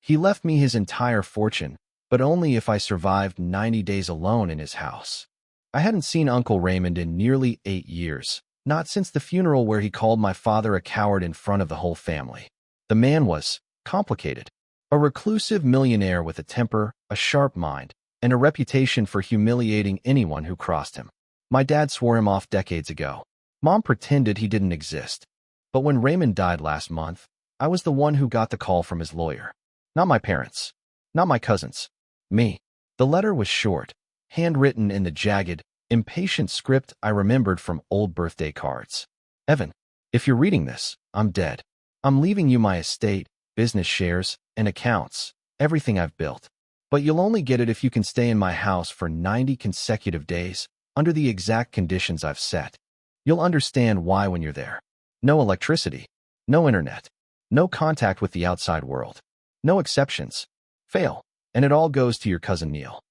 He left me his entire fortune, but only if I survived 90 days alone in his house. I hadn't seen Uncle Raymond in nearly 8 years, not since the funeral where he called my father a coward in front of the whole family. The man was complicated. A reclusive millionaire with a temper, a sharp mind, and a reputation for humiliating anyone who crossed him. My dad swore him off decades ago. Mom pretended he didn't exist. But when Raymond died last month, I was the one who got the call from his lawyer. Not my parents. Not my cousins. Me. The letter was short, handwritten in the jagged, impatient script I remembered from old birthday cards. Evan, if you're reading this, I'm dead. I'm leaving you my estate, business shares, and accounts, everything I've built. But you'll only get it if you can stay in my house for 90 consecutive days, under the exact conditions I've set. You'll understand why when you're there. No electricity, no internet, no contact with the outside world, no exceptions. Fail, and it all goes to your cousin Neil.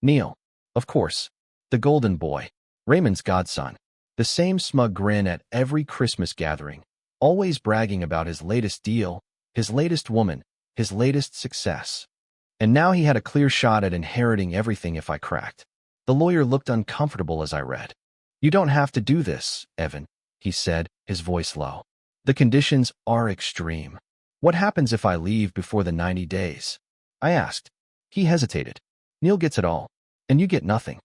Neil, of course, the golden boy, Raymond's godson, the same smug grin at every Christmas gathering, always bragging about his latest deal, his latest woman, his latest success. And now he had a clear shot at inheriting everything if I cracked. The lawyer looked uncomfortable as I read. You don't have to do this, Evan, he said, his voice low. The conditions are extreme. What happens if I leave before the 90 days? I asked. He hesitated. Neil gets it all, and you get nothing.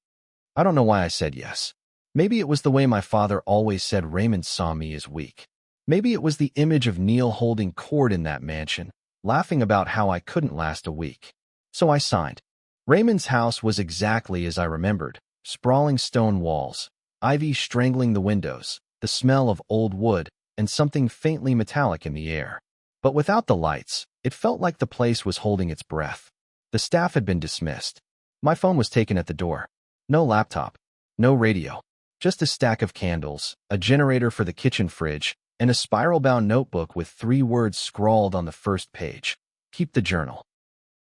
I don't know why I said yes. Maybe it was the way my father always said Raymond saw me as weak. Maybe it was the image of Neil holding court in that mansion, laughing about how I couldn't last a week. So I signed. Raymond's house was exactly as I remembered. Sprawling stone walls, ivy strangling the windows, the smell of old wood, and something faintly metallic in the air. But without the lights, it felt like the place was holding its breath. The staff had been dismissed. My phone was taken at the door. No laptop, no radio, just a stack of candles, a generator for the kitchen fridge, and a spiral-bound notebook with 3 words scrawled on the first page. Keep the journal.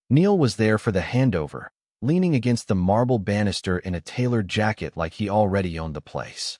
Neil was there for the handover, leaning against the marble banister in a tailored jacket like he already owned the place.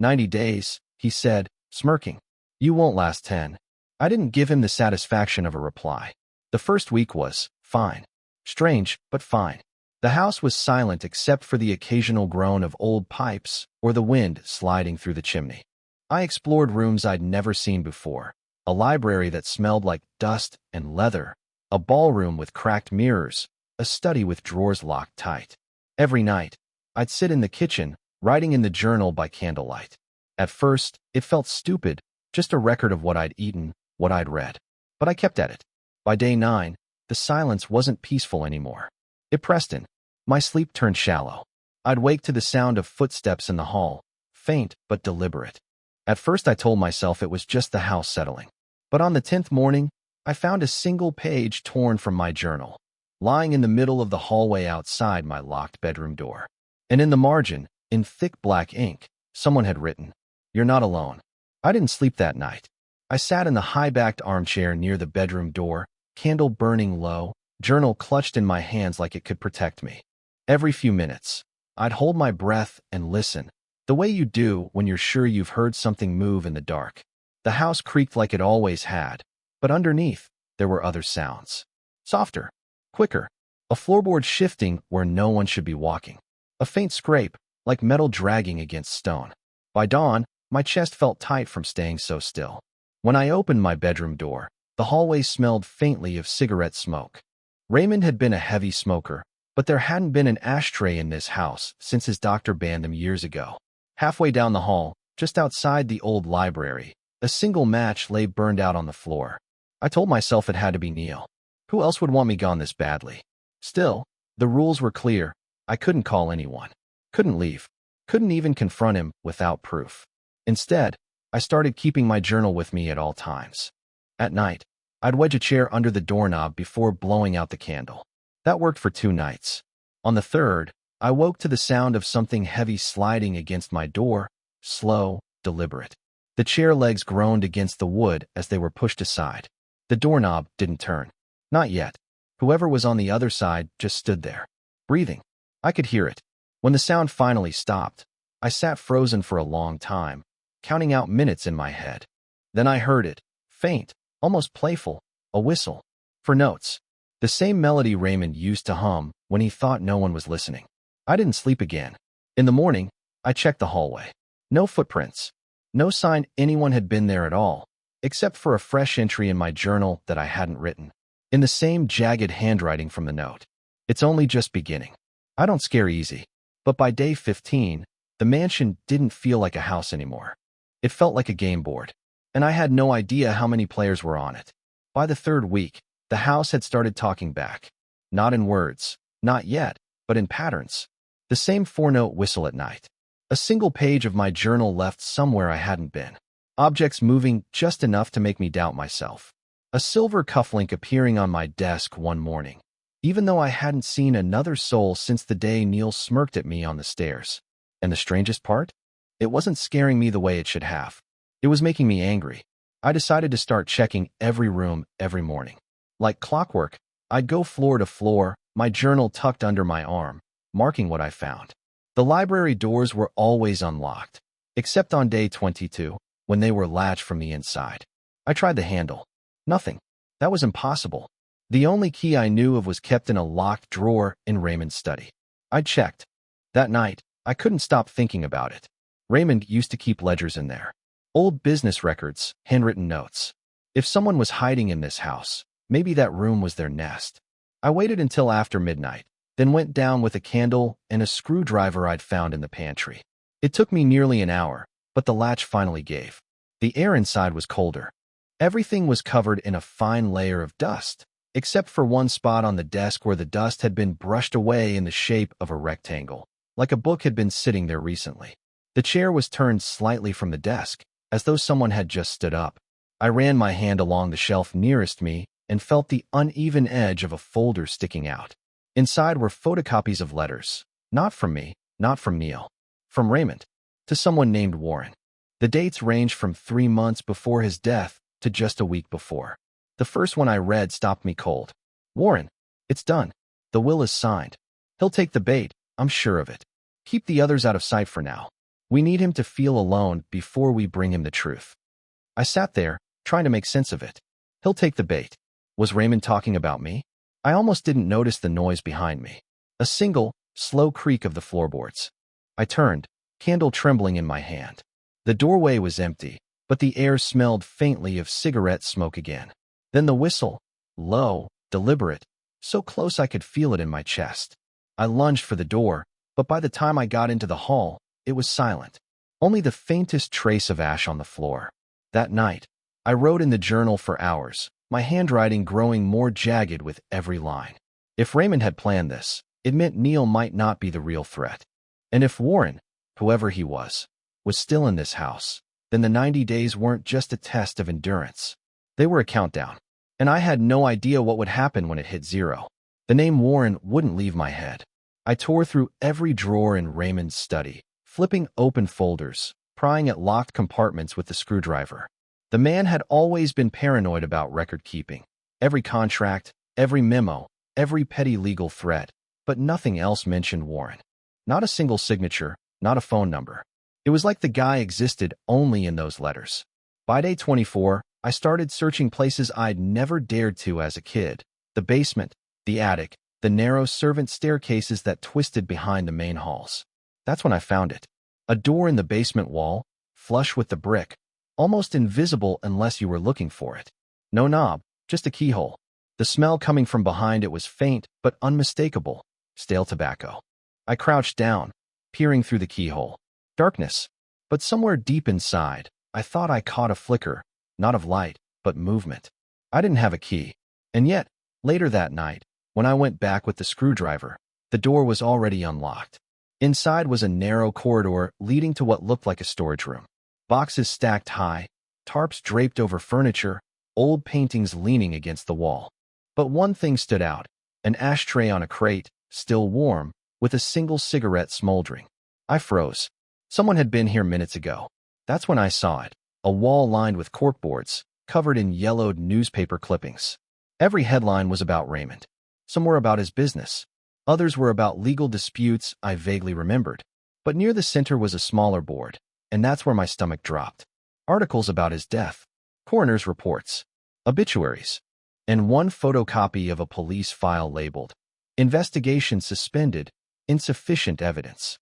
90 days, he said, smirking. You won't last 10. I didn't give him the satisfaction of a reply. The first week was fine. Strange, but fine. The house was silent except for the occasional groan of old pipes or the wind sliding through the chimney. I explored rooms I'd never seen before. A library that smelled like dust and leather. A ballroom with cracked mirrors. A study with drawers locked tight. Every night, I'd sit in the kitchen, writing in the journal by candlelight. At first, it felt stupid, just a record of what I'd eaten, what I'd read. But I kept at it. By day 9, the silence wasn't peaceful anymore. It pressed in. My sleep turned shallow. I'd wake to the sound of footsteps in the hall, faint but deliberate. At first I told myself it was just the house settling. But on the 10th morning, I found a single page torn from my journal, lying in the middle of the hallway outside my locked bedroom door. And in the margin, in thick black ink, someone had written, "You're not alone." I didn't sleep that night. I sat in the high-backed armchair near the bedroom door, candle burning low, journal clutched in my hands like it could protect me. Every few minutes, I'd hold my breath and listen, the way you do when you're sure you've heard something move in the dark. The house creaked like it always had, but underneath, there were other sounds. Softer, quicker, a floorboard shifting where no one should be walking. A faint scrape, like metal dragging against stone. By dawn, my chest felt tight from staying so still. When I opened my bedroom door, the hallway smelled faintly of cigarette smoke. Raymond had been a heavy smoker, but there hadn't been an ashtray in this house since his doctor banned them years ago. Halfway down the hall, just outside the old library, a single match lay burned out on the floor. I told myself it had to be Neil. Who else would want me gone this badly? Still, the rules were clear. I couldn't call anyone. Couldn't leave. Couldn't even confront him without proof. Instead, I started keeping my journal with me at all times. At night, I'd wedge a chair under the doorknob before blowing out the candle. That worked for 2 nights. On the 3rd, I woke to the sound of something heavy sliding against my door, slow, deliberate. The chair legs groaned against the wood as they were pushed aside. The doorknob didn't turn. Not yet. Whoever was on the other side just stood there, breathing. I could hear it. When the sound finally stopped, I sat frozen for a long time, counting out minutes in my head. Then I heard it, faint, almost playful, a whistle. For notes. The same melody Raymond used to hum when he thought no one was listening. I didn't sleep again. In the morning, I checked the hallway. No footprints. No sign anyone had been there at all, except for a fresh entry in my journal that I hadn't written, in the same jagged handwriting from the note. It's only just beginning. I don't scare easy. But by day 15, the mansion didn't feel like a house anymore. It felt like a game board, and I had no idea how many players were on it. By the third week, the house had started talking back. Not in words, not yet, but in patterns. The same four-note whistle at night. A single page of my journal left somewhere I hadn't been. Objects moving just enough to make me doubt myself. A silver cufflink appearing on my desk one morning, even though I hadn't seen another soul since the day Neil smirked at me on the stairs. And the strangest part? It wasn't scaring me the way it should have. It was making me angry. I decided to start checking every room every morning. Like clockwork, I'd go floor to floor, my journal tucked under my arm, marking what I found. The library doors were always unlocked, except on day 22, when they were latched from the inside. I tried the handle. Nothing. That was impossible. The only key I knew of was kept in a locked drawer in Raymond's study. I checked. That night, I couldn't stop thinking about it. Raymond used to keep ledgers in there. Old business records, handwritten notes. If someone was hiding in this house, maybe that room was their nest. I waited until after midnight, then went down with a candle and a screwdriver I'd found in the pantry. It took me nearly an hour, but the latch finally gave. The air inside was colder. Everything was covered in a fine layer of dust, except for one spot on the desk where the dust had been brushed away in the shape of a rectangle, like a book had been sitting there recently. The chair was turned slightly from the desk, as though someone had just stood up. I ran my hand along the shelf nearest me and felt the uneven edge of a folder sticking out. Inside were photocopies of letters. Not from me, not from Neil. From Raymond. To someone named Warren. The dates ranged from 3 months before his death to just a week before. The first one I read stopped me cold. Warren, it's done. The will is signed. He'll take the bait, I'm sure of it. Keep the others out of sight for now. We need him to feel alone before we bring him the truth. I sat there, trying to make sense of it. He'll take the bait. Was Raymond talking about me? I almost didn't notice the noise behind me. A single, slow creak of the floorboards. I turned, candle trembling in my hand. The doorway was empty, but the air smelled faintly of cigarette smoke again. Then the whistle, low, deliberate, so close I could feel it in my chest. I lunged for the door, but by the time I got into the hall, it was silent. Only the faintest trace of ash on the floor. That night, I wrote in the journal for hours, my handwriting growing more jagged with every line. If Raymond had planned this, it meant Neil might not be the real threat. And if Warren, whoever he was still in this house, then the 90 days weren't just a test of endurance. They were a countdown. And I had no idea what would happen when it hit 0. The name Warren wouldn't leave my head. I tore through every drawer in Raymond's study, flipping open folders, prying at locked compartments with the screwdriver. The man had always been paranoid about record keeping. Every contract, every memo, every petty legal threat, but nothing else mentioned Warren. Not a single signature, not a phone number. It was like the guy existed only in those letters. By day 24, I started searching places I'd never dared to as a kid. The basement, the attic, the narrow servant staircases that twisted behind the main halls. That's when I found it. A door in the basement wall, flush with the brick, almost invisible unless you were looking for it. No knob, just a keyhole. The smell coming from behind it was faint but unmistakable. Stale tobacco. I crouched down, peering through the keyhole. Darkness. But somewhere deep inside, I thought I caught a flicker, not of light, but movement. I didn't have a key. And yet, later that night, when I went back with the screwdriver, the door was already unlocked. Inside was a narrow corridor leading to what looked like a storage room. Boxes stacked high, tarps draped over furniture, old paintings leaning against the wall. But one thing stood out, an ashtray on a crate, still warm, with a single cigarette smoldering. I froze. Someone had been here minutes ago. That's when I saw it, a wall lined with corkboards, covered in yellowed newspaper clippings. Every headline was about Raymond. Some were about his business. Others were about legal disputes I vaguely remembered. But near the center was a smaller board, and that's where my stomach dropped. Articles about his death. Coroner's reports. Obituaries. and one photocopy of a police file labeled, "Investigation suspended, insufficient evidence."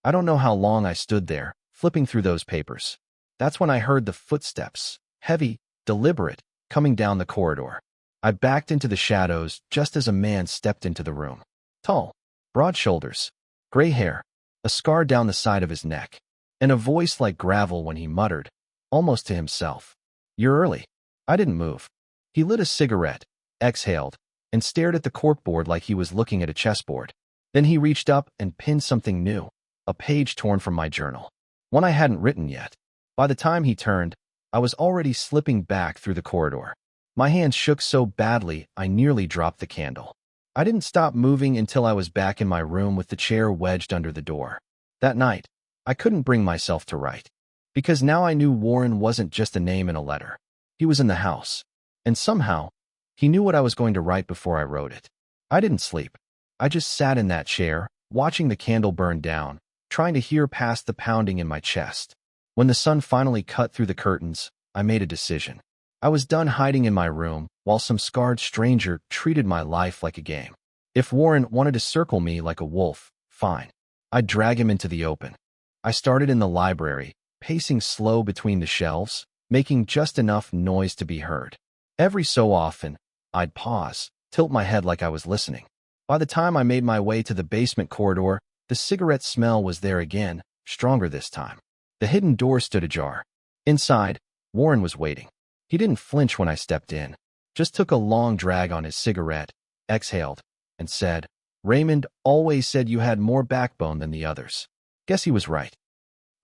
I don't know how long I stood there, flipping through those papers. That's when I heard the footsteps, heavy, deliberate, coming down the corridor. I backed into the shadows just as a man stepped into the room. Tall, broad shoulders, gray hair, a scar down the side of his neck, and a voice like gravel when he muttered, almost to himself, "You're early." I didn't move. He lit a cigarette, exhaled, and stared at the corkboard like he was looking at a chessboard. Then he reached up and pinned something new, a page torn from my journal, one I hadn't written yet. By the time he turned, I was already slipping back through the corridor. My hands shook so badly I nearly dropped the candle. I didn't stop moving until I was back in my room with the chair wedged under the door. That night, I couldn't bring myself to write, because now I knew Warren wasn't just a name in a letter. He was in the house, and somehow, he knew what I was going to write before I wrote it. I didn't sleep. I just sat in that chair, watching the candle burn down, trying to hear past the pounding in my chest. When the sun finally cut through the curtains, I made a decision. I was done hiding in my room while some scarred stranger treated my life like a game. If Warren wanted to circle me like a wolf, fine. I'd drag him into the open. I started in the library, pacing slow between the shelves, making just enough noise to be heard. Every so often, I'd pause, tilt my head like I was listening. By the time I made my way to the basement corridor, the cigarette smell was there again, stronger this time. The hidden door stood ajar. Inside, Warren was waiting. He didn't flinch when I stepped in, just took a long drag on his cigarette, exhaled, and said, "Raymond always said you had more backbone than the others." Guess he was right.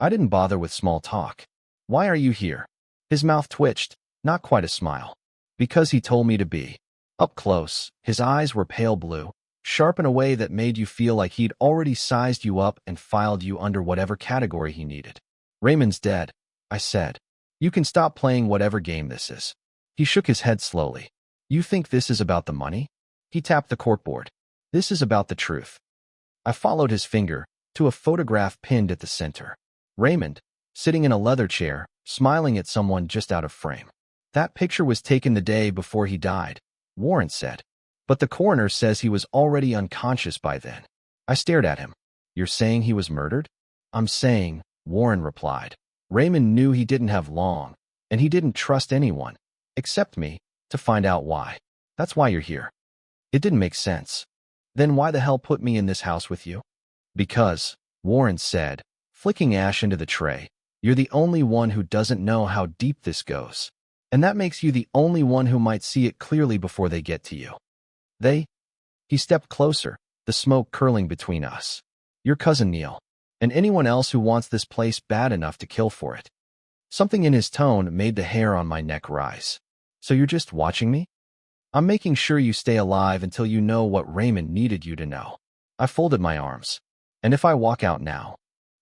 I didn't bother with small talk. "Why are you here?" His mouth twitched, not quite a smile. "Because he told me to be." Up close, his eyes were pale blue, sharp in a way that made you feel like he'd already sized you up and filed you under whatever category he needed. "Raymond's dead," I said. "You can stop playing whatever game this is." He shook his head slowly. "You think this is about the money?" He tapped the corkboard. "This is about the truth." I followed his finger to a photograph pinned at the center. Raymond, sitting in a leather chair, smiling at someone just out of frame. "That picture was taken the day before he died," Warren said. "But the coroner says he was already unconscious by then." I stared at him. "You're saying he was murdered?" "I'm saying," Warren replied, "Raymond knew he didn't have long, and he didn't trust anyone, except me, to find out why. That's why you're here." It didn't make sense. "Then why the hell put me in this house with you?" "Because," Warren said, flicking ash into the tray, "you're the only one who doesn't know how deep this goes. And that makes you the only one who might see it clearly before they get to you." "They?" He stepped closer, the smoke curling between us. "Your cousin Neil, and anyone else who wants this place bad enough to kill for it." Something in his tone made the hair on my neck rise. "So you're just watching me?" "I'm making sure you stay alive until you know what Raymond needed you to know." I folded my arms. "And if I walk out now?"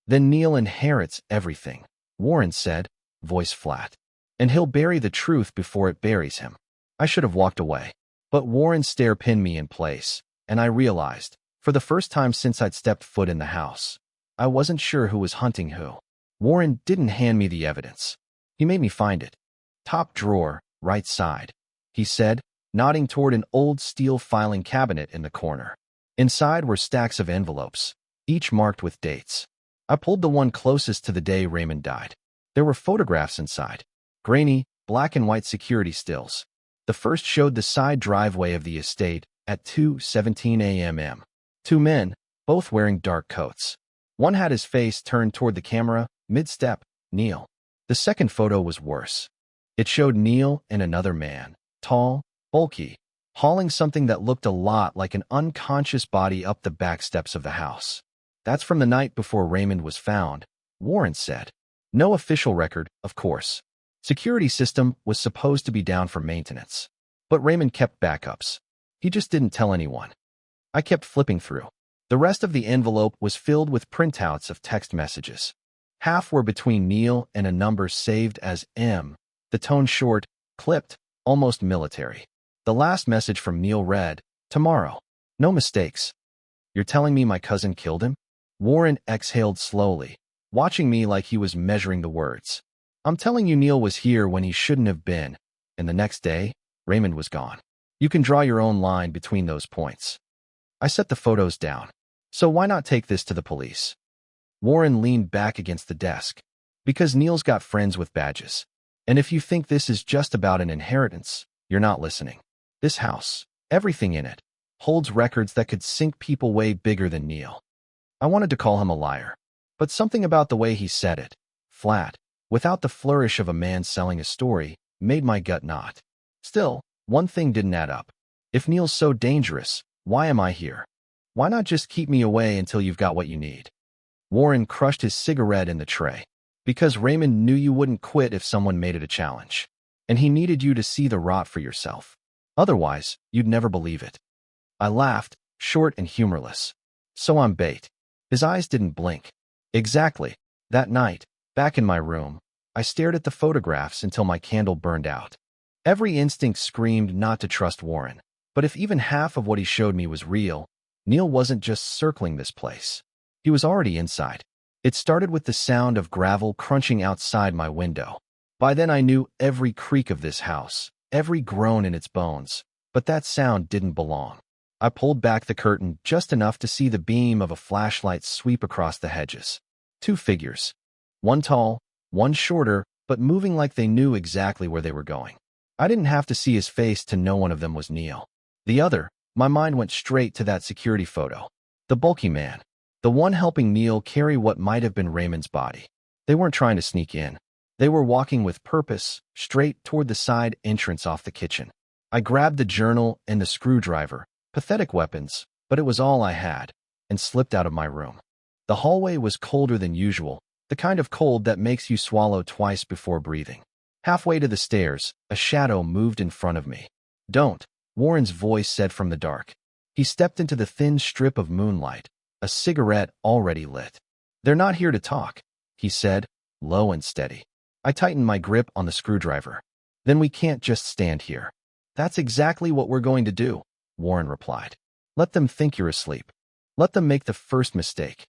"Then Neil inherits everything," Warren said, voice flat. "And he'll bury the truth before it buries him." I should have walked away. But Warren's stare pinned me in place, and I realized, for the first time since I'd stepped foot in the house, I wasn't sure who was hunting who. Warren didn't hand me the evidence. He made me find it. "Top drawer, right side," he said, nodding toward an old steel filing cabinet in the corner. Inside were stacks of envelopes, each marked with dates. I pulled the one closest to the day Raymond died. There were photographs inside, grainy, black and white security stills. The first showed the side driveway of the estate at 2:17 a.m. Two men, both wearing dark coats. One had his face turned toward the camera, mid-step, Neil. The second photo was worse. It showed Neil and another man, tall, bulky, hauling something that looked a lot like an unconscious body up the back steps of the house. "That's from the night before Raymond was found," Warren said. "No official record, of course. Security system was supposed to be down for maintenance. But Raymond kept backups. He just didn't tell anyone." I kept flipping through. The rest of the envelope was filled with printouts of text messages. Half were between Neil and a number saved as M, the tone short, clipped, almost military. The last message from Neil read, "Tomorrow. No mistakes." "You're telling me my cousin killed him?" Warren exhaled slowly, watching me like he was measuring the words. "I'm telling you Neil was here when he shouldn't have been, and the next day, Raymond was gone." You can draw your own line between those points. I set the photos down. So why not take this to the police? Warren leaned back against the desk. Because Neil's got friends with badges. And if you think this is just about an inheritance, you're not listening. This house, everything in it, holds records that could sink people way bigger than Neil. I wanted to call him a liar. But something about the way he said it, flat, without the flourish of a man selling a story, made my gut knot. Still, one thing didn't add up. If Neil's so dangerous, why am I here? Why not just keep me away until you've got what you need? Warren crushed his cigarette in the tray. Because Raymond knew you wouldn't quit if someone made it a challenge. And he needed you to see the rot for yourself. Otherwise, you'd never believe it. I laughed, short and humorless. So I'm bait. His eyes didn't blink. Exactly. That night, back in my room, I stared at the photographs until my candle burned out. Every instinct screamed not to trust Warren. But if even half of what he showed me was real, Neil wasn't just circling this place. He was already inside. It started with the sound of gravel crunching outside my window. By then I knew every creak of this house, every groan in its bones, but that sound didn't belong. I pulled back the curtain just enough to see the beam of a flashlight sweep across the hedges. Two figures. One tall, one shorter, but moving like they knew exactly where they were going. I didn't have to see his face to know one of them was Neil. The other, my mind went straight to that security photo. The bulky man. The one helping Neil carry what might have been Raymond's body. They weren't trying to sneak in. They were walking with purpose, straight toward the side entrance off the kitchen. I grabbed the journal and the screwdriver, pathetic weapons, but it was all I had, and slipped out of my room. The hallway was colder than usual, the kind of cold that makes you swallow twice before breathing. Halfway to the stairs, a shadow moved in front of me. "Don't," Warren's voice said from the dark. He stepped into the thin strip of moonlight, a cigarette already lit. "They're not here to talk," he said, low and steady. I tightened my grip on the screwdriver. "Then we can't just stand here." "That's exactly what we're going to do," Warren replied. "Let them think you're asleep. Let them make the first mistake."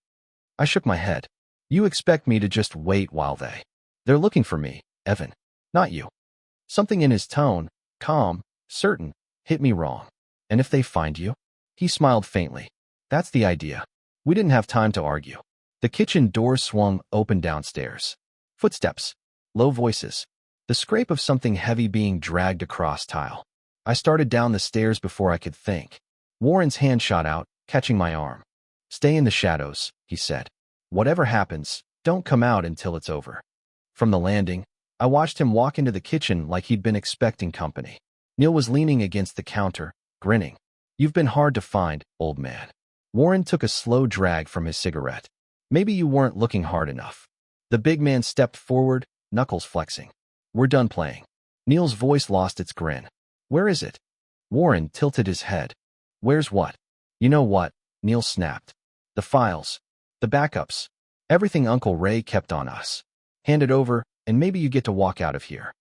I shook my head. "You expect me to just wait while they're looking for me, Evan, not you." Something in his tone, calm, certain, hit me wrong. "And if they find you?" He smiled faintly. "That's the idea." We didn't have time to argue. The kitchen door swung open downstairs. Footsteps. Low voices. The scrape of something heavy being dragged across tile. I started down the stairs before I could think. Warren's hand shot out, catching my arm. "Stay in the shadows," he said. "Whatever happens, don't come out until it's over." From the landing, I watched him walk into the kitchen like he'd been expecting company. Neil was leaning against the counter, grinning. "You've been hard to find, old man." Warren took a slow drag from his cigarette. "Maybe you weren't looking hard enough." The big man stepped forward, knuckles flexing. "We're done playing." Neil's voice lost its grin. "Where is it?" Warren tilted his head. "Where's what?" "You know what," Neil snapped. "The files. The backups. Everything Uncle Ray kept on us. Hand it over, and maybe you get to walk out of here."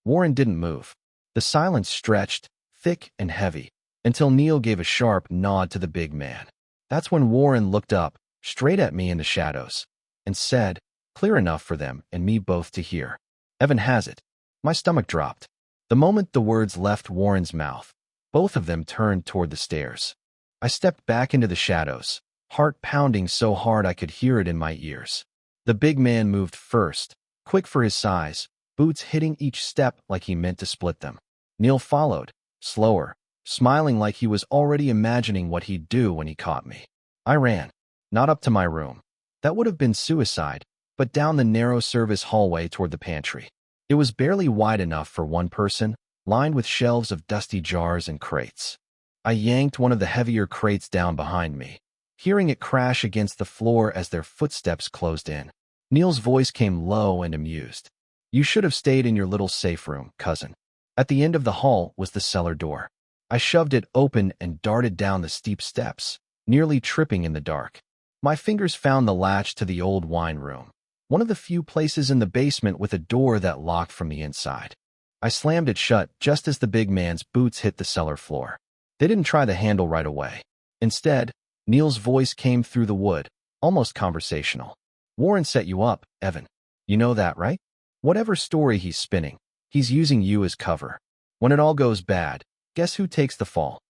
Warren didn't move. The silence stretched, thick and heavy, until Neil gave a sharp nod to the big man. That's when Warren looked up, straight at me in the shadows, and said, clear enough for them and me both to hear, "Evan has it." My stomach dropped. The moment the words left Warren's mouth, both of them turned toward the stairs. I stepped back into the shadows, heart pounding so hard I could hear it in my ears. The big man moved first, quick for his size, boots hitting each step like he meant to split them. Neil followed, slower, smiling like he was already imagining what he'd do when he caught me. I ran, not up to my room. That would have been suicide, but down the narrow service hallway toward the pantry. It was barely wide enough for one person, lined with shelves of dusty jars and crates. I yanked one of the heavier crates down behind me, hearing it crash against the floor as their footsteps closed in. Neil's voice came low and amused. "You should have stayed in your little safe room, cousin." At the end of the hall was the cellar door. I shoved it open and darted down the steep steps, nearly tripping in the dark. My fingers found the latch to the old wine room, one of the few places in the basement with a door that locked from the inside. I slammed it shut just as the big man's boots hit the cellar floor. They didn't try the handle right away. Instead, Neil's voice came through the wood, almost conversational. "Warren set you up, Evan. You know that, right? Whatever story he's spinning, he's using you as cover. When it all goes bad, Guess who takes the fall?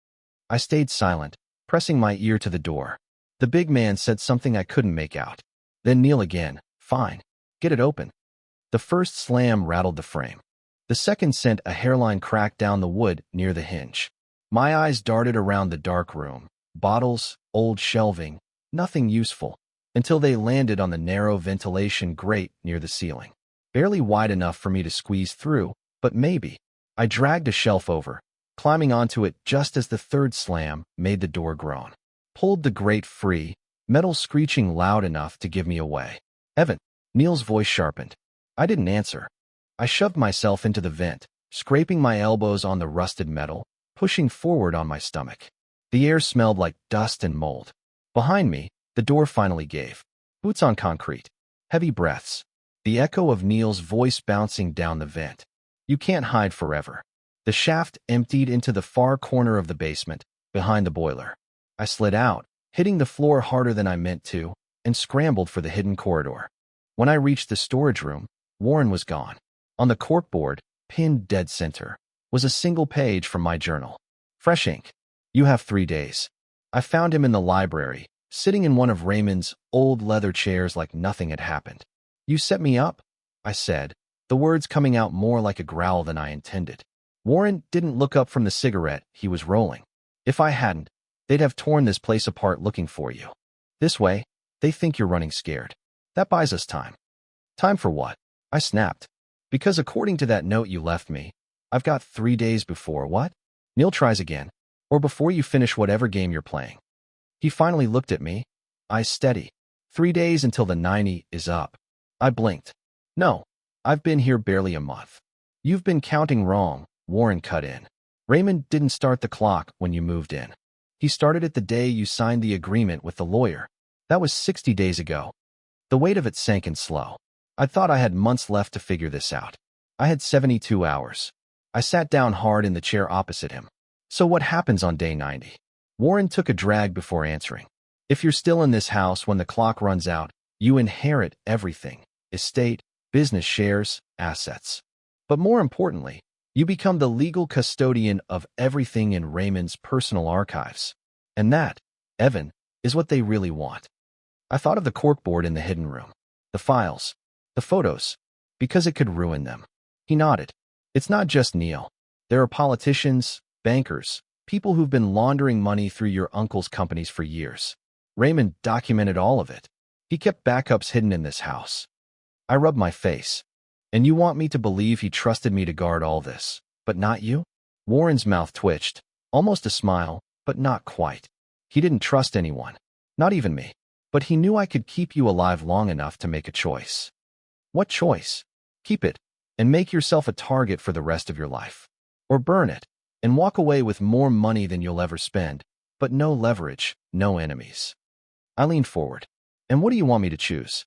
I stayed silent, pressing my ear to the door. The big man said something I couldn't make out. Then Neil again. Fine. Get it open. The first slam rattled the frame. The second sent a hairline crack down the wood near the hinge. My eyes darted around the dark room. Bottles, old shelving, nothing useful, until they landed on the narrow ventilation grate near the ceiling. Barely wide enough for me to squeeze through, but maybe. I dragged a shelf over, climbing onto it just as the third slam made the door groan. Pulled the grate free, metal screeching loud enough to give me away. Evan. Neil's voice sharpened. I didn't answer. I shoved myself into the vent, scraping my elbows on the rusted metal, pushing forward on my stomach. The air smelled like dust and mold. Behind me, the door finally gave. Boots on concrete. Heavy breaths. The echo of Neil's voice bouncing down the vent. You can't hide forever. The shaft emptied into the far corner of the basement, behind the boiler. I slid out, hitting the floor harder than I meant to, and scrambled for the hidden corridor. When I reached the storage room, Warren was gone. On the corkboard, pinned dead center, was a single page from my journal. Fresh ink. You have 3 days. I found him in the library, sitting in one of Raymond's old leather chairs like nothing had happened. You set me up, I said, the words coming out more like a growl than I intended. Warren didn't look up from the cigarette he was rolling. If I hadn't, they'd have torn this place apart looking for you. This way, they think you're running scared. That buys us time. Time for what? I snapped. Because according to that note you left me, I've got 3 days before what? Neil tries again. Or before you finish whatever game you're playing. He finally looked at me, eyes steady. 3 days until the 90 is up. I blinked. No, I've been here barely a month. You've been counting wrong, Warren cut in. Raymond didn't start the clock when you moved in. He started it the day you signed the agreement with the lawyer. That was 60 days ago. The weight of it sank in slow. I thought I had months left to figure this out. I had 72 hours. I sat down hard in the chair opposite him. So what happens on day 90? Warren took a drag before answering. If you're still in this house when the clock runs out, you inherit everything. Estate, business shares, assets. But more importantly, you become the legal custodian of everything in Raymond's personal archives. And that, Evan, is what they really want. I thought of the corkboard in the hidden room. The files. The photos. Because it could ruin them. He nodded. It's not just Neil. There are politicians, bankers, people who've been laundering money through your uncle's companies for years. Raymond documented all of it. He kept backups hidden in this house. I rubbed my face. And you want me to believe he trusted me to guard all this, but not you? Warren's mouth twitched, almost a smile, but not quite. He didn't trust anyone, not even me. But he knew I could keep you alive long enough to make a choice. What choice? Keep it, and make yourself a target for the rest of your life. Or burn it, and walk away with more money than you'll ever spend, but no leverage, no enemies. I leaned forward. And what do you want me to choose?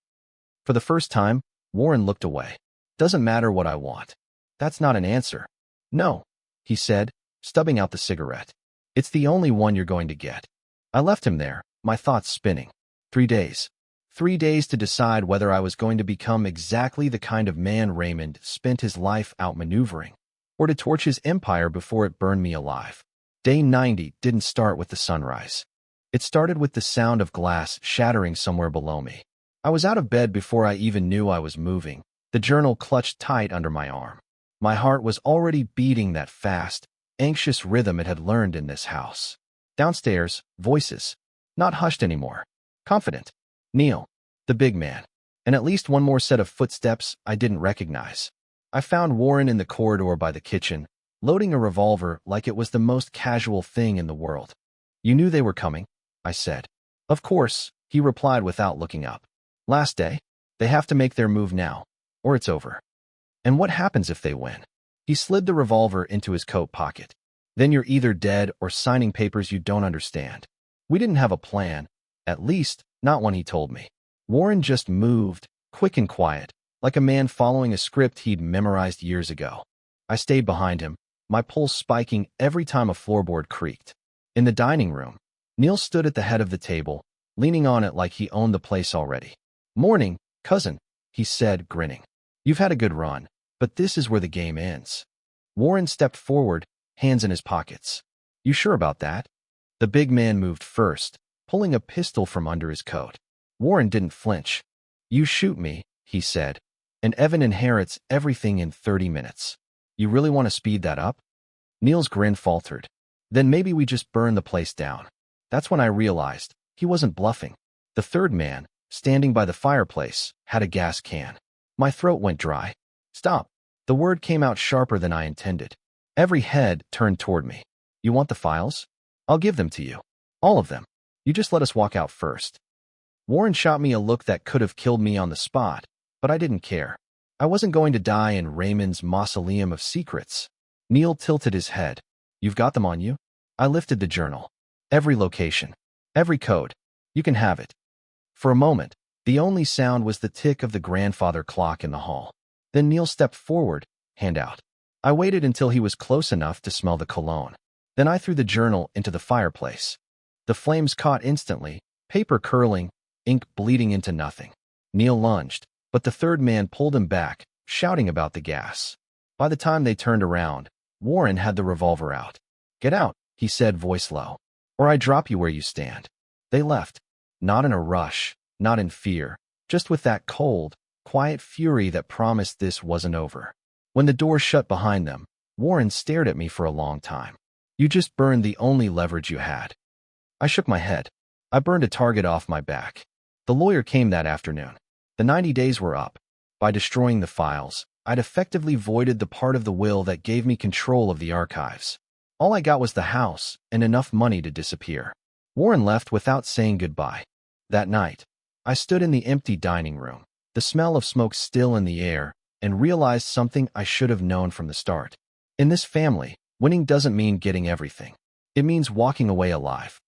For the first time, Warren looked away. Doesn't matter what I want. That's not an answer. No, he said, stubbing out the cigarette. It's the only one you're going to get. I left him there, my thoughts spinning. 3 days. 3 days to decide whether I was going to become exactly the kind of man Raymond spent his life outmaneuvering, or to torch his empire before it burned me alive. Day 90 didn't start with the sunrise. It started with the sound of glass shattering somewhere below me. I was out of bed before I even knew I was moving, the journal clutched tight under my arm. My heart was already beating that fast, anxious rhythm it had learned in this house. Downstairs, voices. Not hushed anymore. Confident. Neil, the big man. And at least one more set of footsteps I didn't recognize. I found Warren in the corridor by the kitchen, loading a revolver like it was the most casual thing in the world. You knew they were coming, I said. Of course, he replied without looking up. Last day, they have to make their move now, or it's over. And what happens if they win? He slid the revolver into his coat pocket. Then you're either dead or signing papers you don't understand. We didn't have a plan. At least, not when he told me. Warren just moved, quick and quiet, like a man following a script he'd memorized years ago. I stayed behind him, my pulse spiking every time a floorboard creaked. In the dining room, Neil stood at the head of the table, leaning on it like he owned the place already. Morning, cousin, he said, grinning. You've had a good run, but this is where the game ends. Warren stepped forward, hands in his pockets. You sure about that? The big man moved first, pulling a pistol from under his coat. Warren didn't flinch. You shoot me, he said, and Evan inherits everything in 30 minutes. You really want to speed that up? Neil's grin faltered. Then maybe we just burn the place down. That's when I realized he wasn't bluffing. The third man, standing by the fireplace, had a gas can. My throat went dry. Stop. The word came out sharper than I intended. Every head turned toward me. You want the files? I'll give them to you. All of them. You just let us walk out first. Warren shot me a look that could have killed me on the spot, but I didn't care. I wasn't going to die in Raymond's mausoleum of secrets. Neil tilted his head. You've got them on you? I lifted the journal. Every location. Every code. You can have it. For a moment, the only sound was the tick of the grandfather clock in the hall. Then Neil stepped forward, hand out. I waited until he was close enough to smell the cologne. Then I threw the journal into the fireplace. The flames caught instantly, paper curling, ink bleeding into nothing. Neil lunged, but the third man pulled him back, shouting about the gas. By the time they turned around, Warren had the revolver out. Get out, he said, voice low, or I drop you where you stand. They left. Not in a rush, not in fear, just with that cold, quiet fury that promised this wasn't over. When the door shut behind them, Warren stared at me for a long time. You just burned the only leverage you had. I shook my head. I burned a target off my back. The lawyer came that afternoon. The 90 days were up. By destroying the files, I'd effectively voided the part of the will that gave me control of the archives. All I got was the house and enough money to disappear. Warren left without saying goodbye. That night, I stood in the empty dining room, the smell of smoke still in the air, and realized something I should have known from the start. In this family, winning doesn't mean getting everything. It means walking away alive.